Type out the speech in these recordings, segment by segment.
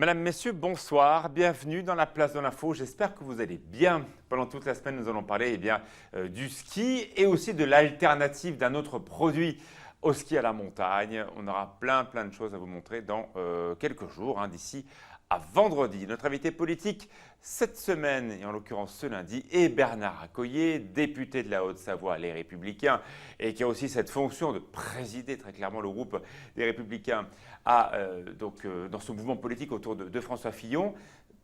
Mesdames, Messieurs, bonsoir, bienvenue dans la place de l'info. J'espère que vous allez bien. Pendant toute la semaine, nous allons parler du ski et aussi de l'alternative d'un autre produit au ski à la montagne. On aura plein de choses à vous montrer dans quelques jours, d'ici à vendredi. Notre invité politique cette semaine, et en l'occurrence ce lundi, est Bernard Accoyer, député de la Haute-Savoie, Les Républicains, et qui a aussi cette fonction de présider très clairement le groupe des Républicains dans ce mouvement politique autour de François Fillon.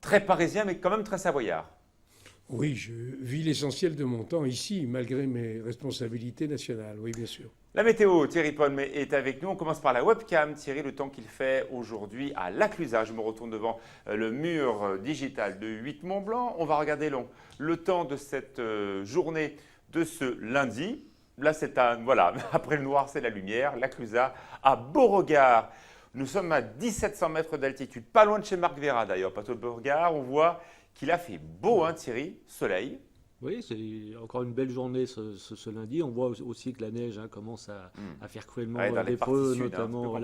Très parisien, mais quand même très savoyard. Oui, je vis l'essentiel de mon temps ici, malgré mes responsabilités nationales, oui, bien sûr. La météo, Thierry Paul est avec nous. On commence par la webcam. Thierry, le temps qu'il fait aujourd'hui à Laclusaz. Je me retourne devant le mur digital de 8 Mont-Blanc. On va regarder le temps de cette journée de ce lundi. Là, après le noir, c'est la lumière. Laclusaz à Beauregard. Nous sommes à 1700 mètres d'altitude, pas loin de chez Marc Vera d'ailleurs, plateau de Beauregard. On voit qu'il a fait beau, Thierry, soleil. Oui, c'est encore une belle journée ce lundi. On voit aussi que la neige commence à faire cruellement dans défaut, sud, notamment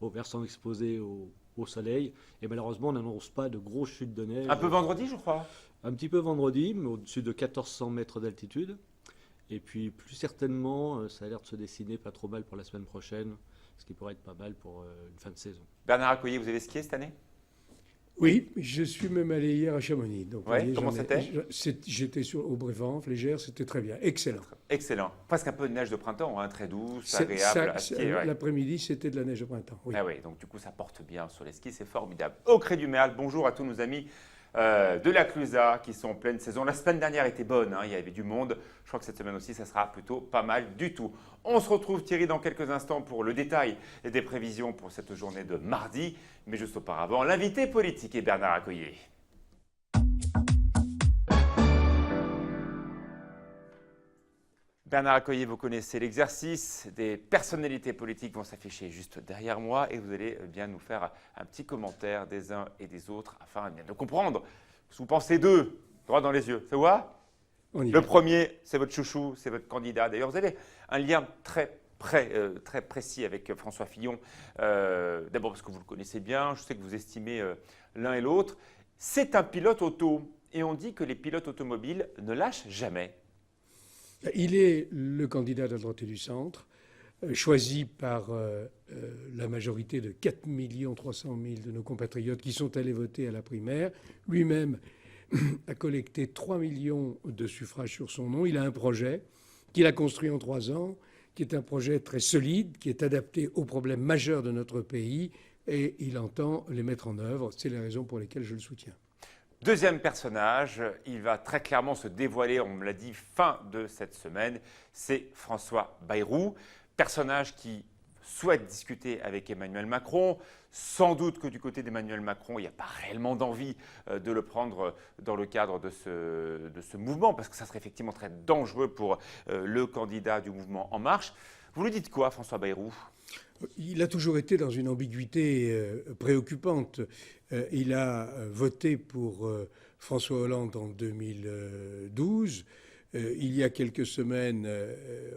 aux personnes exposées au soleil. Et malheureusement, on n'annonce pas de grosses chutes de neige. Un peu vendredi, je crois. Un petit peu vendredi, mais au-dessus de 1400 mètres d'altitude. Et puis, plus certainement, ça a l'air de se dessiner pas trop mal pour la semaine prochaine, ce qui pourrait être pas mal pour une fin de saison. Bernard Accoyer, vous avez skié cette année ? Oui, je suis même allé hier à Chamonix. Donc, comment c'était ? J'étais au Brévent, Flégère, c'était très bien, excellent. Excellent. Presque un peu de neige de printemps, très douce, agréable à skier. L'après-midi, c'était de la neige de printemps. Oui. Ah oui, donc du coup, ça porte bien sur les skis, c'est formidable. Au Cré du Merle, bonjour à tous nos amis de Laclusaz qui sont en pleine saison. La semaine dernière était bonne, il y avait du monde. Je crois que cette semaine aussi, ça sera plutôt pas mal du tout. On se retrouve, Thierry, dans quelques instants pour le détail des prévisions pour cette journée de mardi. Mais juste auparavant, l'invité politique est Bernard Accoyer. Bernard Accoyer, vous connaissez l'exercice. Des personnalités politiques vont s'afficher juste derrière moi et vous allez bien nous faire un petit commentaire des uns et des autres afin de comprendre ce que vous pensez d'eux, droit dans les yeux. Ça vous va ? Le premier, c'est votre chouchou, c'est votre candidat. D'ailleurs, vous avez un lien très précis avec François Fillon. D'abord parce que vous le connaissez bien, je sais que vous estimez l'un et l'autre. C'est un pilote auto et on dit que les pilotes automobiles ne lâchent jamais. Il est le candidat de la droite et du centre, choisi par la majorité de 4 300 000 de nos compatriotes qui sont allés voter à la primaire. Lui-même a collecté 3 millions de suffrages sur son nom. Il a un projet qu'il a construit en 3 ans, qui est un projet très solide, qui est adapté aux problèmes majeurs de notre pays, et il entend les mettre en œuvre. C'est les raisons pour lesquelles je le soutiens. Deuxième personnage, il va très clairement se dévoiler, on me l'a dit, fin de cette semaine, c'est François Bayrou, personnage qui souhaite discuter avec Emmanuel Macron. Sans doute que du côté d'Emmanuel Macron, il n'y a pas réellement d'envie de le prendre dans le cadre de ce mouvement, parce que ça serait effectivement très dangereux pour le candidat du mouvement En Marche. Vous lui dites quoi, François Bayrou ? Il a toujours été dans une ambiguïté préoccupante. Il a voté pour François Hollande en 2012. Il y a quelques semaines,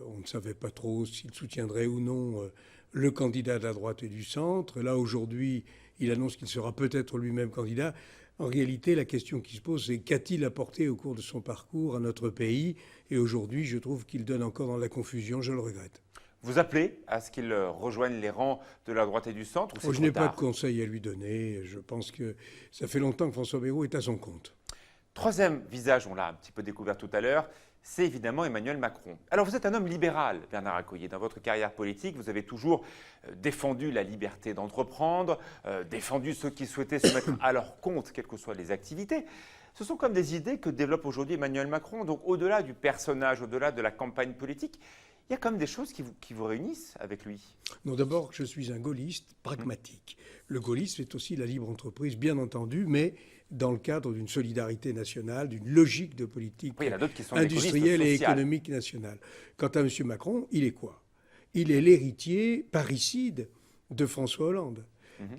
on ne savait pas trop s'il soutiendrait ou non le candidat de la droite et du centre. Là, aujourd'hui, il annonce qu'il sera peut-être lui-même candidat. En réalité, la question qui se pose, c'est qu'a-t-il apporté au cours de son parcours à notre pays ? Et aujourd'hui, je trouve qu'il donne encore dans la confusion. Je le regrette. Vous appelez à ce qu'il rejoigne les rangs de la droite et du centre ou je n'ai pas de conseil à lui donner. Je pense que ça fait longtemps que François Bayrou est à son compte. Troisième visage, on l'a un petit peu découvert tout à l'heure, c'est évidemment Emmanuel Macron. Alors vous êtes un homme libéral, Bernard Accoyer. Dans votre carrière politique, vous avez toujours défendu la liberté d'entreprendre, défendu ceux qui souhaitaient se mettre à leur compte, quelles que soient les activités. Ce sont comme des idées que développe aujourd'hui Emmanuel Macron. Donc au-delà du personnage, au-delà de la campagne politique, il y a quand même des choses qui vous réunissent avec lui. Non, d'abord, je suis un gaulliste pragmatique. Le gaullisme, c'est aussi la libre entreprise, bien entendu, mais dans le cadre d'une solidarité nationale, d'une logique de politique industrielle et économique nationale. Quant à M. Macron, il est quoi ? Il est l'héritier parricide de François Hollande.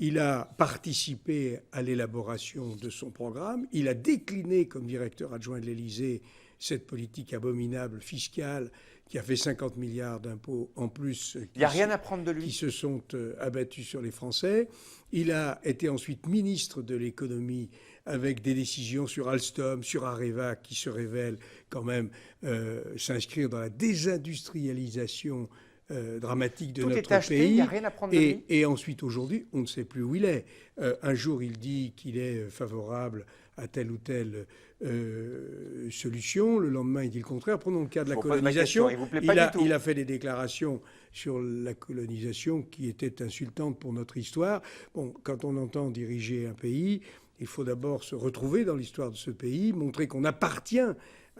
Il a participé à l'élaboration de son programme. Il a décliné comme directeur adjoint de l'Élysée cette politique abominable fiscale qui a fait 50 milliards d'impôts en plus. Il n'y a rien à prendre de Qui lui. se sont abattus sur les Français. Il a été ensuite ministre de l'économie avec des décisions sur Alstom, sur Areva, qui se révèlent quand même s'inscrire dans la désindustrialisation dramatique de Tout notre est acheté, il n'y pays. a rien à prendre de lui. Et ensuite, aujourd'hui, on ne sait plus où il est. Un jour, il dit qu'il est favorable à telle ou telle solution. Le lendemain, il dit le contraire. Prenons le cas de la Je vous pose ma colonisation. question, il vous plaît pas du tout. Il a fait des déclarations sur la colonisation qui étaient insultantes pour notre histoire. Bon, quand on entend diriger un pays, il faut d'abord se retrouver dans l'histoire de ce pays, montrer qu'on appartient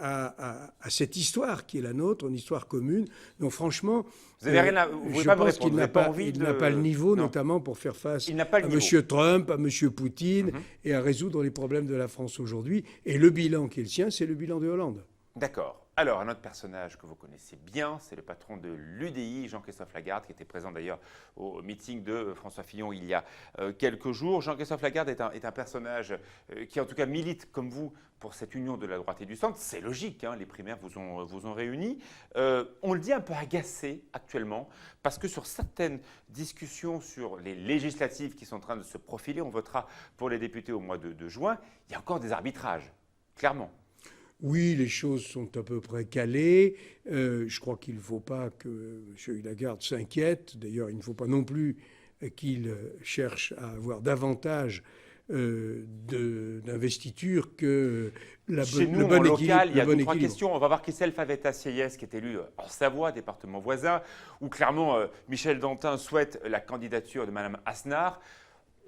à cette histoire qui est la nôtre, une histoire commune. Donc franchement, Vous avez rien à, vous pouvez je pas me pense répondre. qu'il Vous n'a n'avez pas pas, envie il de... n'a pas le niveau, Non. notamment pour faire face Il n'a pas le à niveau. M. Trump, à M. Poutine, et à résoudre les problèmes de la France aujourd'hui. Et le bilan qui est le sien, c'est le bilan de Hollande. D'accord. Alors, un autre personnage que vous connaissez bien, c'est le patron de l'UDI, Jean-Christophe Lagarde, qui était présent d'ailleurs au meeting de François Fillon il y a quelques jours. Jean-Christophe Lagarde est un personnage qui, en tout cas, milite comme vous pour cette union de la droite et du centre. C'est logique, hein, les primaires vous ont réunis. On le dit un peu agacé actuellement, parce que sur certaines discussions sur les législatives qui sont en train de se profiler, on votera pour les députés au mois de juin, il y a encore des arbitrages, clairement. Oui, les choses sont à peu près calées. Je crois qu'il ne faut pas que M. Lagarde s'inquiète. D'ailleurs, il ne faut pas non plus qu'il cherche à avoir davantage d'investiture que Chez nous, en local, il y a deux, trois questions. On va voir Christelle Favetta-Sieyès, qui est élue en Savoie, département voisin, où clairement Michel Dantin souhaite la candidature de Mme Asnar.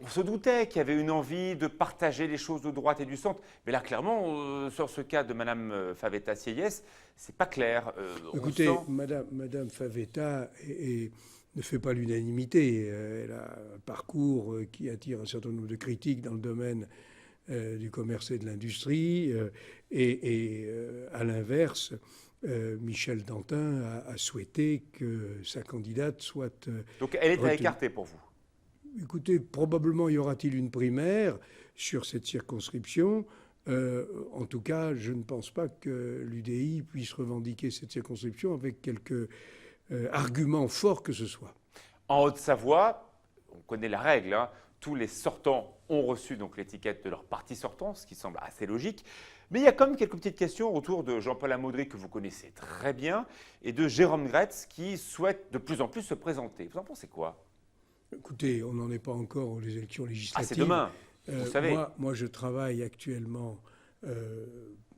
On se doutait qu'il y avait une envie de partager les choses de droite et du centre. Mais là, clairement, sur ce cas de Mme Favetta-Sieyès, c'est pas clair. Écoutez, Madame Favetta ne fait pas l'unanimité. Elle a un parcours qui attire un certain nombre de critiques dans le domaine du commerce et de l'industrie. À l'inverse, Michel Dantin a souhaité que sa candidate soit Donc elle est à retenue. écarter pour vous. Écoutez, probablement y aura-t-il une primaire sur cette circonscription. En tout cas, je ne pense pas que l'UDI puisse revendiquer cette circonscription avec quelque argument fort que ce soit. En Haute-Savoie, on connaît la règle, hein, tous les sortants ont reçu donc l'étiquette de leur parti sortant, ce qui semble assez logique. Mais il y a quand même quelques petites questions autour de Jean-Paul Amaudery, que vous connaissez très bien, et de Jérôme Gretz, qui souhaite de plus en plus se présenter. Vous en pensez quoi ? Écoutez, on n'en est pas encore aux élections législatives. Ah, c'est demain, vous savez. Moi, je travaille actuellement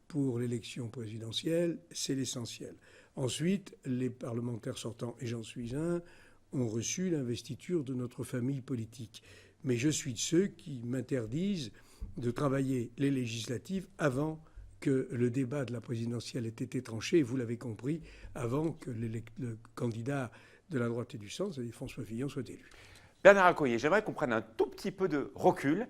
pour l'élection présidentielle, c'est l'essentiel. Ensuite, les parlementaires sortants, et j'en suis un, ont reçu l'investiture de notre famille politique. Mais je suis de ceux qui m'interdisent de travailler les législatives avant que le débat de la présidentielle ait été tranché, et vous l'avez compris, avant que le candidat de la droite et du centre, c'est-à-dire François Fillon, soit élu. Bernard Accoyer, j'aimerais qu'on prenne un tout petit peu de recul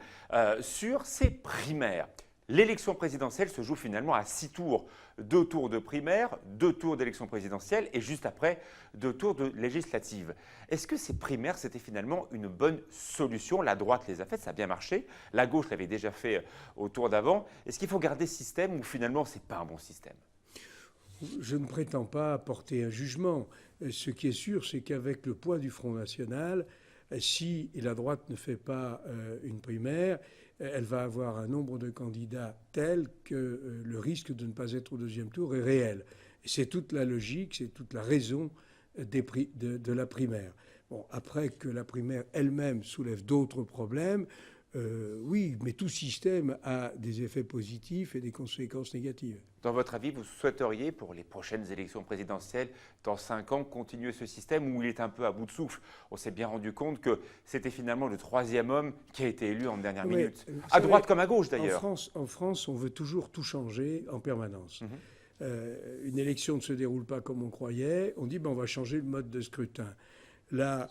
sur ces primaires. L'élection présidentielle se joue finalement à 6 tours. 2 tours de primaire, 2 tours d'élection présidentielle et juste après 2 tours de législative. Est-ce que ces primaires, c'était finalement une bonne solution? La droite les a faites, ça a bien marché. La gauche l'avait déjà fait au tour d'avant. Est-ce qu'il faut garder ce système ou finalement ce n'est pas un bon système? Je ne prétends pas porter un jugement. Ce qui est sûr, c'est qu'avec le poids du Front National, si la droite ne fait pas une primaire, elle va avoir un nombre de candidats tel que le risque de ne pas être au deuxième tour est réel. C'est toute la logique, c'est toute la raison de la primaire. Bon, après que la primaire elle-même soulève d'autres problèmes, oui, mais tout système a des effets positifs et des conséquences négatives. Dans votre avis, vous souhaiteriez, pour les prochaines élections présidentielles, dans 5 ans, continuer ce système où il est un peu à bout de souffle? On s'est bien rendu compte que c'était finalement le 3e homme qui a été élu en dernière minute. À droite comme à gauche, d'ailleurs. En France, on veut toujours tout changer en permanence. Une élection ne se déroule pas comme on croyait. On dit on va changer le mode de scrutin. Là,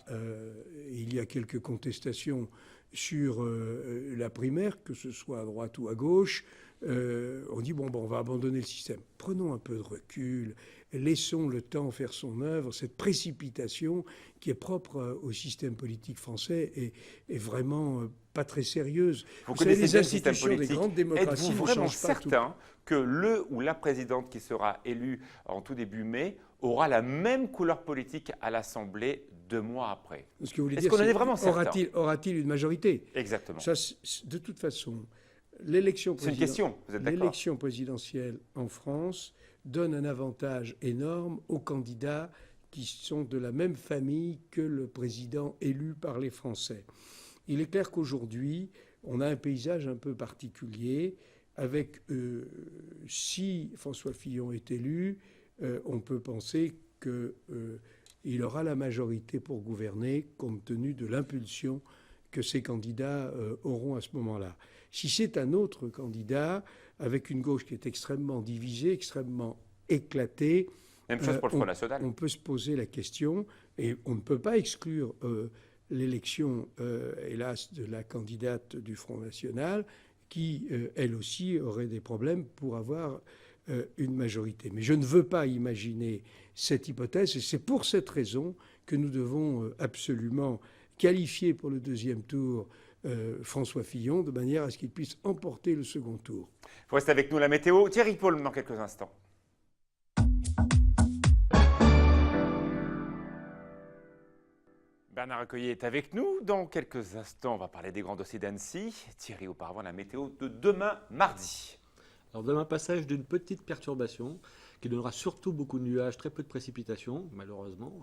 il y a quelques contestations sur la primaire, que ce soit à droite ou à gauche. On dit on va abandonner le système. Prenons un peu de recul. laissons le temps faire son œuvre. Cette précipitation qui est propre au système politique français est vraiment pas très sérieuse. Vous savez, connaissez les bien le système institutions des politique. grandes démocraties Êtes-vous ne vraiment changent pas tout. certain que le ou la présidente qui sera élue en tout début mai aura la même couleur politique à l'Assemblée 2 mois après? Ce que vous voulez Est-ce dire, qu'on en est c'est vraiment certain? aura-t-il une majorité? Exactement. Ça, de toute façon, l'élection C'est une question, vous êtes d'accord? l'élection présidentielle en France donne un avantage énorme aux candidats qui sont de la même famille que le président élu par les Français. Il est clair qu'aujourd'hui, on a un paysage un peu particulier avec, si François Fillon est élu, on peut penser qu'il aura la majorité pour gouverner compte tenu de l'impulsion que ces candidats auront à ce moment-là. Si c'est un autre candidat, avec une gauche qui est extrêmement divisée, extrêmement éclatée, Même chose pour le Front National. on peut se poser la question, et on ne peut pas exclure l'élection, hélas, de la candidate du Front National, qui, elle aussi, aurait des problèmes pour avoir une majorité. Mais je ne veux pas imaginer cette hypothèse, et c'est pour cette raison que nous devons absolument qualifier pour le deuxième tour François Fillon, de manière à ce qu'il puisse emporter le second tour. Vous restez avec nous, la météo. Thierry Paul, dans quelques instants. Bernard Accoyer est avec nous. Dans quelques instants, on va parler des grands dossiers d'Annecy. Thierry, auparavant, la météo de demain, mardi. Alors demain, passage d'une petite perturbation qui donnera surtout beaucoup de nuages, très peu de précipitations, malheureusement,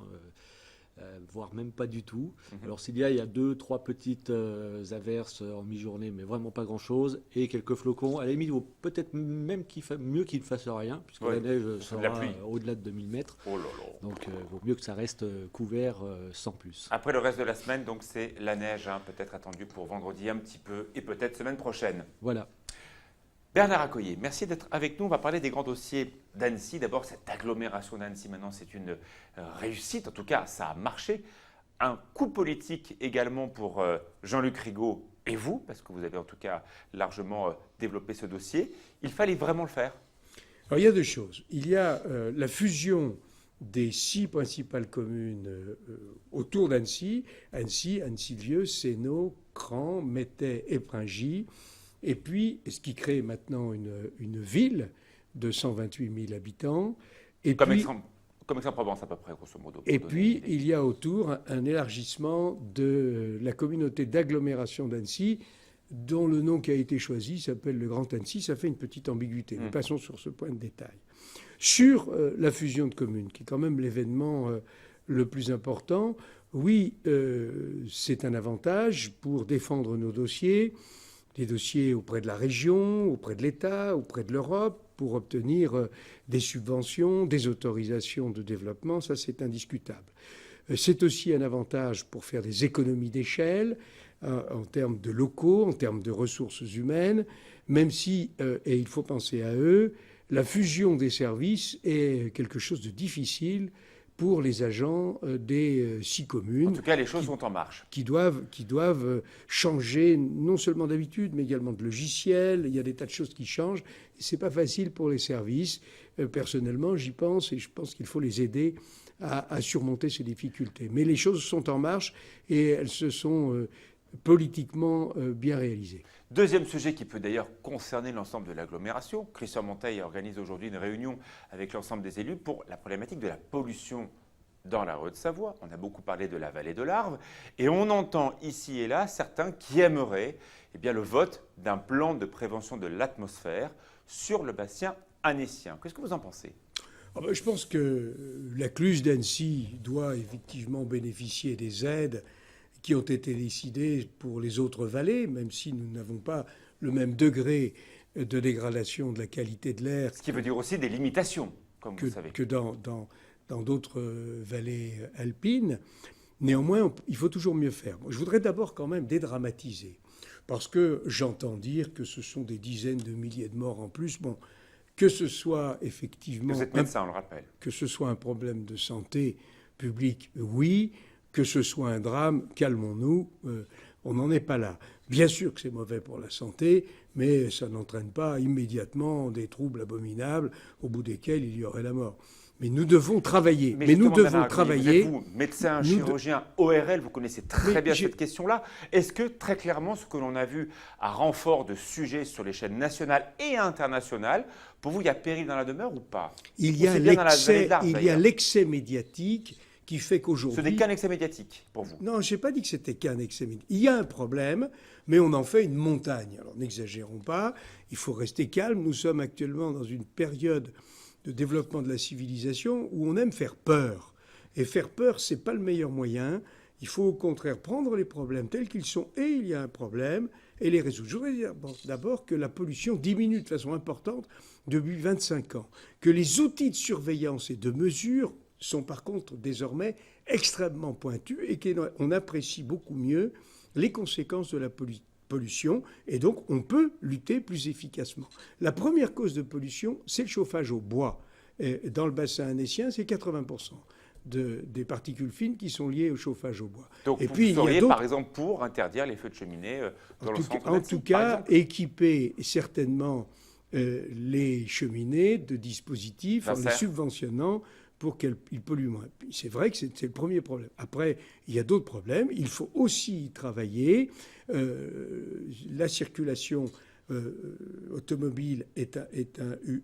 voire même pas du tout. Alors il y a 2-3 petites averses en mi-journée, mais vraiment pas grand-chose, et quelques flocons. À la limite, il vaut peut-être même mieux qu'il ne fasse rien, puisque la neige sera au-delà de 2000 mètres. Oh là là. Donc il vaut mieux que ça reste couvert sans plus. Après le reste de la semaine, donc c'est la neige, peut-être attendue pour vendredi un petit peu, et peut-être semaine prochaine. Voilà. Bernard Accoyer, merci d'être avec nous. On va parler des grands dossiers d'Annecy. D'abord, cette agglomération d'Annecy, maintenant, c'est une réussite. En tout cas, ça a marché. Un coup politique également pour Jean-Luc Rigaud et vous, parce que vous avez en tout cas largement développé ce dossier. Il fallait vraiment le faire. Alors, il y a deux choses. Il y a la fusion des 6 principales communes autour d'Annecy. Annecy-Vieux, Sénot, Cran, Mettey et Pringy. Et puis, ce qui crée maintenant une ville de 128 000 habitants. Et comme puis, Aix-en-Provence, à peu près, grosso modo. Et puis, il y a autour un élargissement de la communauté d'agglomération d'Annecy, dont le nom qui a été choisi s'appelle le Grand Annecy. Ça fait une petite ambiguïté. Nous passons sur ce point de détail. Sur la fusion de communes, qui est quand même l'événement le plus important, oui, c'est un avantage pour défendre nos dossiers, des dossiers auprès de la région, auprès de l'État, auprès de l'Europe, pour obtenir des subventions, des autorisations de développement. Ça, c'est indiscutable. C'est aussi un avantage pour faire des économies d'échelle en termes de locaux, en termes de ressources humaines, même si, et il faut penser à eux, la fusion des services est quelque chose de difficile pour les agents des 6 communes. En tout cas, les choses sont en marche. Qui doivent changer non seulement d'habitude, mais également de logiciel. Il y a des tas de choses qui changent. Ce n'est pas facile pour les services. Personnellement, j'y pense et je pense qu'il faut les aider à surmonter ces difficultés. Mais les choses sont en marche et elles se sont politiquement bien réalisées. Deuxième sujet qui peut d'ailleurs concerner l'ensemble de l'agglomération. Christian Monteil organise aujourd'hui une réunion avec l'ensemble des élus pour la problématique de la pollution dans la Haute-Savoie. On a beaucoup parlé de la vallée de l'Arve et on entend ici et là certains qui aimeraient le vote d'un plan de prévention de l'atmosphère sur le bassin annécien. Qu'est-ce que vous en pensez ? Je pense que la Cluse d'Annecy doit effectivement bénéficier des aides qui ont été décidées pour les autres vallées, même si nous n'avons pas le même degré de dégradation de la qualité de l'air. Ce qui veut dire aussi des limitations, comme vous savez. Que dans d'autres vallées alpines. Néanmoins, il faut toujours mieux faire. Je voudrais d'abord quand même dédramatiser, parce que j'entends dire que ce sont des dizaines de milliers de morts en plus. Bon, que ce soit effectivement... Vous êtes médecin, on le rappelle. Que ce soit un problème de santé publique, oui. Que ce soit un drame, calmons-nous, on n'en est pas là. Bien sûr que c'est mauvais pour la santé, mais ça n'entraîne pas immédiatement des troubles abominables au bout desquels il y aurait la mort. Mais nous devons travailler. Mais nous justement, devons Bernard Accoyer, travailler. vous êtes médecin, chirurgien, ORL, vous connaissez très bien cette question-là. Est-ce que très clairement, ce que l'on a vu à renfort de sujets sur les chaînes nationales et internationales, pour vous, il y a péril dans la demeure ou pas? Il y a l'excès médiatique qui fait qu'aujourd'hui... Ce n'est qu'un excès médiatique pour vous? Non, je n'ai pas dit que c'était qu'un excès médiatique. Il y a un problème, mais on en fait une montagne. Alors n'exagérons pas, il faut rester calme. Nous sommes actuellement dans une période de développement de la civilisation où on aime faire peur. Et faire peur, ce n'est pas le meilleur moyen. Il faut au contraire prendre les problèmes tels qu'ils sont, et il y a un problème, et les résoudre. Je voudrais dire d'abord que la pollution diminue de façon importante depuis 25 ans, que les outils de surveillance et de mesure sont par contre désormais extrêmement pointus et qu'on apprécie beaucoup mieux les conséquences de la pollution, et donc on peut lutter plus efficacement. La première cause de pollution, c'est le chauffage au bois. Et dans le bassin annécien, c'est 80% des particules fines qui sont liées au chauffage au bois. Donc et vous puis, seriez par exemple pour interdire les feux de cheminée dans le centre en tout cas, équiper certainement les cheminées de dispositifs en les subventionnant pour qu'ils polluent moins. C'est vrai que c'est le premier problème. Après, il y a d'autres problèmes. Il faut aussi y travailler. La circulation automobile est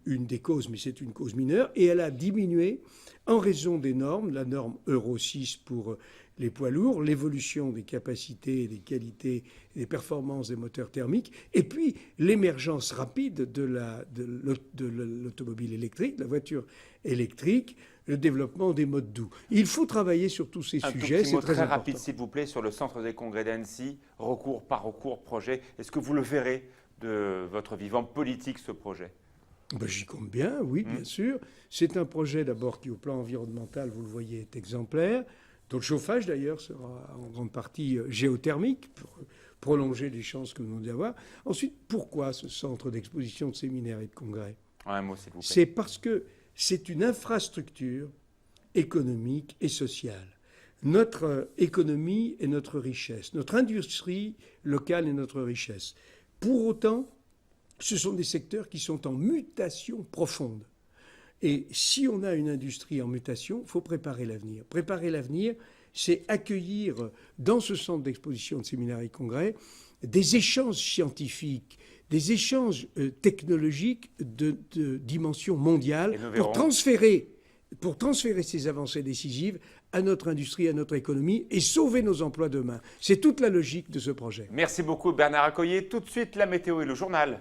une des causes, mais c'est une cause mineure. Et elle a diminué en raison des normes, la norme Euro 6 pour les poids lourds, l'évolution des capacités, des qualités et des performances des moteurs thermiques, et puis l'émergence rapide de l'automobile électrique, de la voiture électrique, le développement des modes doux. Il faut travailler sur tous ces sujets, c'est très important. Rapide, s'il vous plaît, sur le centre des congrès d'Annecy, recours par recours, projet. Est-ce que vous le verrez de votre vivant politique, ce projet? J'y compte bien, oui, bien sûr. C'est un projet d'abord qui, au plan environnemental, vous le voyez, est exemplaire, dont le chauffage d'ailleurs sera en grande partie géothermique pour prolonger les chances que nous venons d'avoir. Ensuite, pourquoi ce centre d'exposition, de séminaires et de congrès? Un mot, s'il vous plaît. C'est parce que c'est une infrastructure économique et sociale. Notre économie est notre richesse, notre industrie locale est notre richesse. Pour autant, ce sont des secteurs qui sont en mutation profonde. Et si on a une industrie en mutation, il faut préparer l'avenir. Préparer l'avenir, c'est accueillir dans ce centre d'exposition, de séminaires et de congrès des échanges scientifiques, des échanges technologiques de dimension mondiale pour transférer ces avancées décisives à notre industrie, à notre économie et sauver nos emplois demain. C'est toute la logique de ce projet. Merci beaucoup Bernard Accoyer. Tout de suite, la météo et le journal.